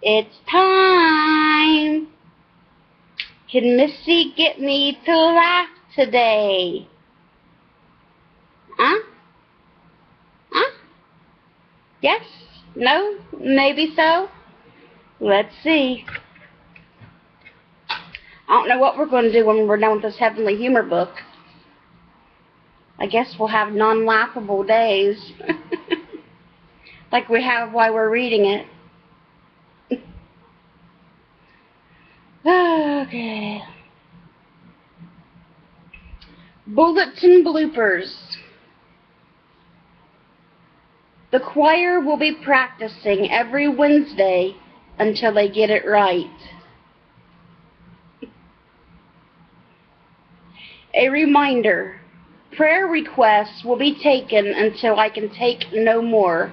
It's time. Can Missy get me to laugh today? Huh? Huh? Yes? No? Maybe so? Let's see. I don't know what we're going to do when we're done with this Heavenly Humor book. I guess we'll have non-laughable days. Like we have while we're reading it. Okay. Bulletin bloopers. The choir will be practicing every Wednesday until they get it right. A reminder. Prayer requests will be taken until I can take no more.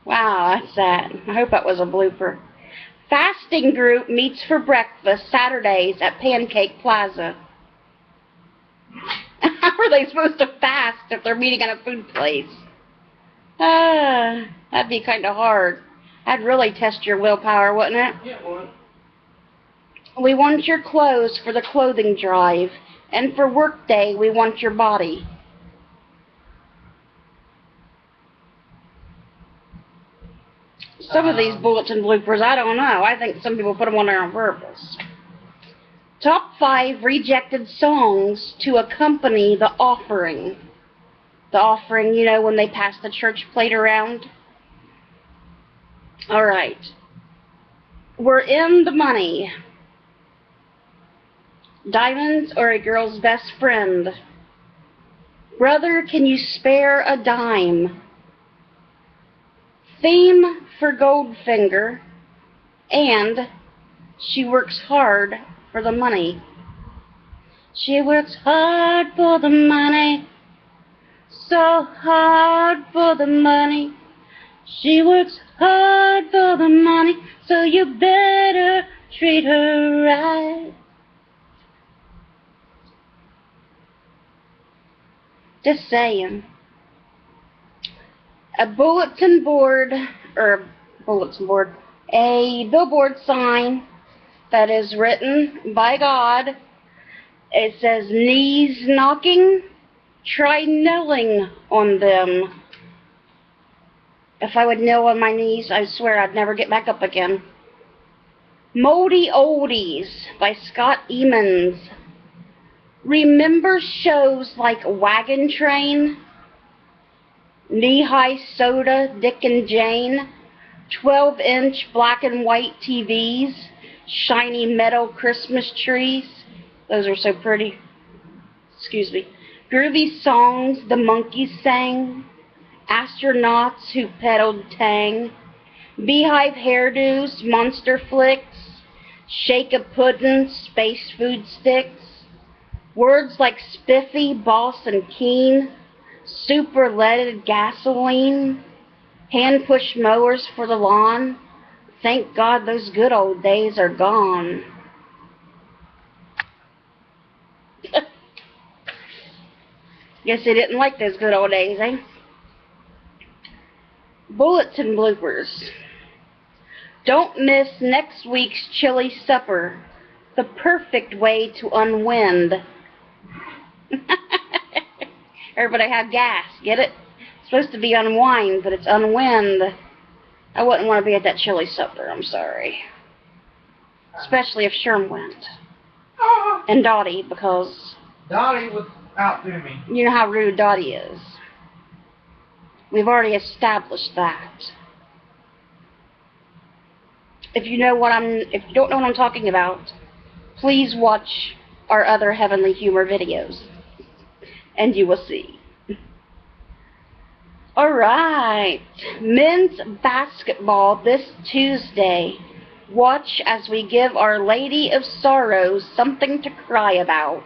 Wow, that's sad. I hope that was a blooper. Fasting group meets for breakfast Saturdays at Pancake Plaza. How are they supposed to fast if they're meeting at a food place? That'd be kind of hard. That'd really test your willpower, wouldn't it? Yeah, it would. We want your clothes for the clothing drive, and for work day, we want your body. Some of these bulletin bloopers, I don't know. I think some people put them on there on purpose. Top 5 rejected songs to accompany the offering. The offering, you know, when they pass the church plate around. All right. We're in the money. Diamonds are a girl's best friend. Brother, can you spare a dime? Theme for Goldfinger. And she works hard for the money. She works hard for the money. So hard for the money. She works hard for the money. So you better treat her right. Just saying. A billboard sign that is written by God. It says, knees knocking, try kneeling on them. If I would kneel on my knees, I swear I'd never get back up again. Moldy Oldies by Scott Emmons. Remember shows like Wagon Train, Knee-High Soda, Dick and Jane, 12-inch black and white TVs, shiny metal Christmas trees. Those are so pretty. Excuse me. Groovy songs the monkeys sang, astronauts who pedaled Tang, beehive hairdos, monster flicks, shake-a-puddin', space food sticks, words like spiffy, boss, and keen, super leaded gasoline, hand-push mowers for the lawn. Thank God those good old days are gone. Guess they didn't like those good old days, eh? Bulletin bloopers. Don't miss next week's chili supper. The perfect way to unwind. Everybody have gas, get it? It's supposed to be unwind, but it's unwind. I wouldn't want to be at that chili supper, I'm sorry. Especially if Sherm went. And Dottie, because... Dottie would outdo me. You know how rude Dottie is. We've already established that. If you don't know what I'm talking about, please watch our other Heavenly Humor videos, and you will see. Alright, men's basketball this Tuesday. Watch as we give Our Lady of Sorrows something to cry about.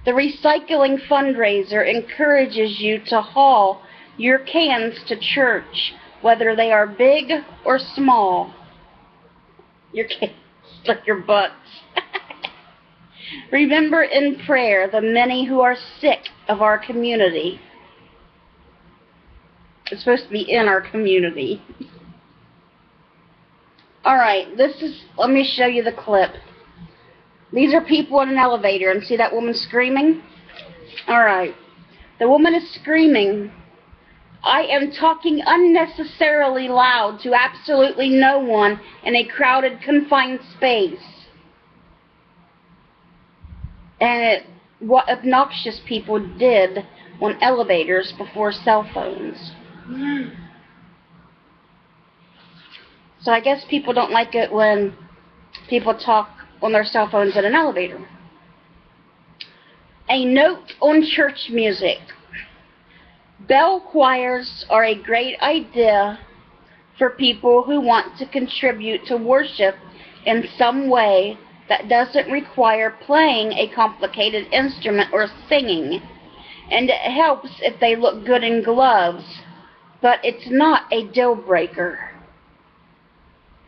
The recycling fundraiser encourages you to haul your cans to church, whether they are big or small. Your cans, like your butts. Remember in prayer the many who are sick of our community. It's supposed to be in our community. Alright, let me show you the clip. These are people in an elevator, and see that woman screaming? Alright, the woman is screaming, "I am talking unnecessarily loud to absolutely no one in a crowded, confined space." And what obnoxious people did on elevators before cell phones. So I guess people don't like it when people talk on their cell phones in an elevator. A note on church music. Bell choirs are a great idea for people who want to contribute to worship in some way that doesn't require playing a complicated instrument or singing. And it helps if they look good in gloves, but it's not a deal breaker.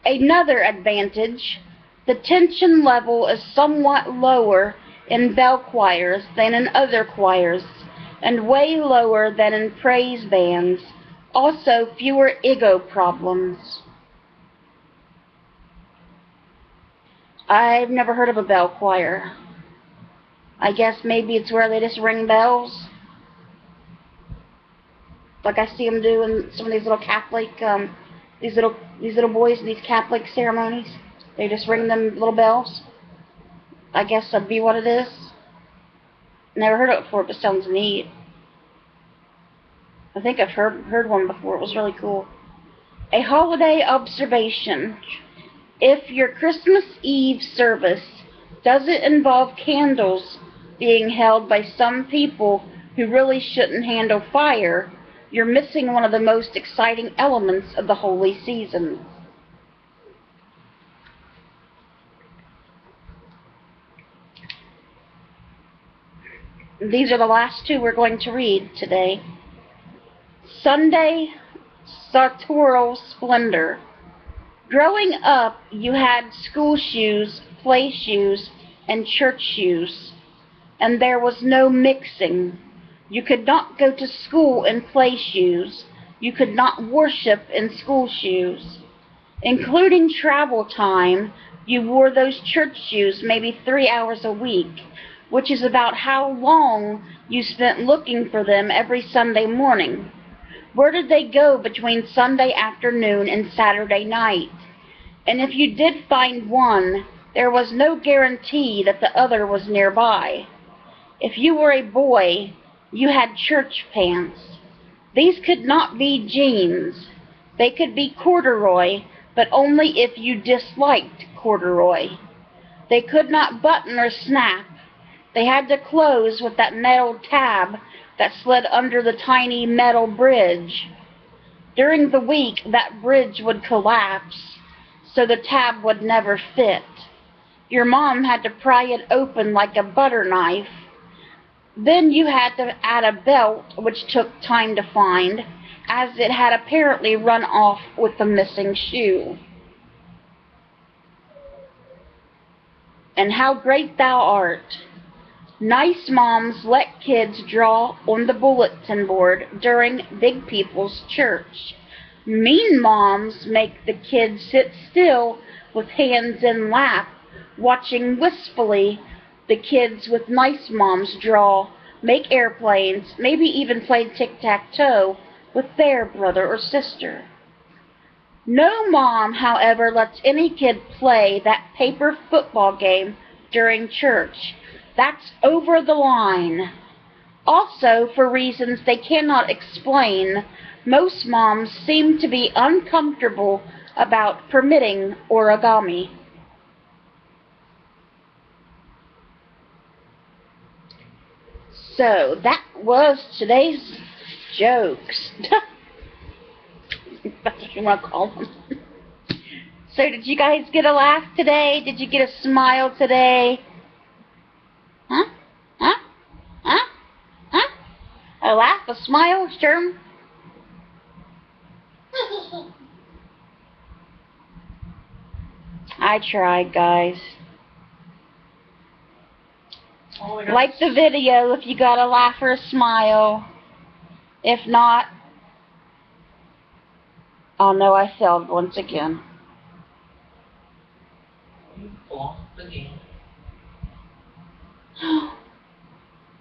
Another advantage, the tension level is somewhat lower in bell choirs than in other choirs, and way lower than in praise bands. Also, fewer ego problems. I've never heard of a bell choir. I guess maybe it's where they just ring bells, like I see them do in some of these little Catholic, these little boys in these Catholic ceremonies. They just ring them little bells. I guess that'd be what it is. Never heard of it before, but sounds neat. I think I've heard one before. It was really cool. A holiday observation. If your Christmas Eve service doesn't involve candles being held by some people who really shouldn't handle fire, you're missing one of the most exciting elements of the holy season. These are the last two we're going to read today. Sunday sartorial splendor. Growing up, you had school shoes, play shoes, and church shoes, and there was no mixing. You could not go to school in play shoes. You could not worship in school shoes. Including travel time, you wore those church shoes maybe 3 hours a week, which is about how long you spent looking for them every Sunday morning. Where did they go between Sunday afternoon and Saturday night? And if you did find one, there was no guarantee that the other was nearby. If you were a boy, you had church pants. These could not be jeans. They could be corduroy, but only if you disliked corduroy. They could not button or snap. They had to close with that metal tab that slid under the tiny metal bridge. During the week, that bridge would collapse, so the tab would never fit. Your mom had to pry it open like a butter knife. Then you had to add a belt, which took time to find, as it had apparently run off with the missing shoe. And how great thou art! Nice moms let kids draw on the bulletin board during Big People's Church. Mean moms make the kids sit still with hands in lap, watching wistfully the kids with nice moms draw, make airplanes, maybe even play tic-tac-toe with their brother or sister. No mom, however, lets any kid play that paper football game during church. That's over the line. Also, for reasons they cannot explain, most moms seem to be uncomfortable about permitting origami. So, that was today's jokes. That's what you want to call them. So, did you guys get a laugh today? Did you get a smile today? Huh? Huh? Huh? Huh? A laugh, a smile, Sherm? I tried, guys. Like the video if you got a laugh or a smile. If not, I'll know I failed once again. You flopped again.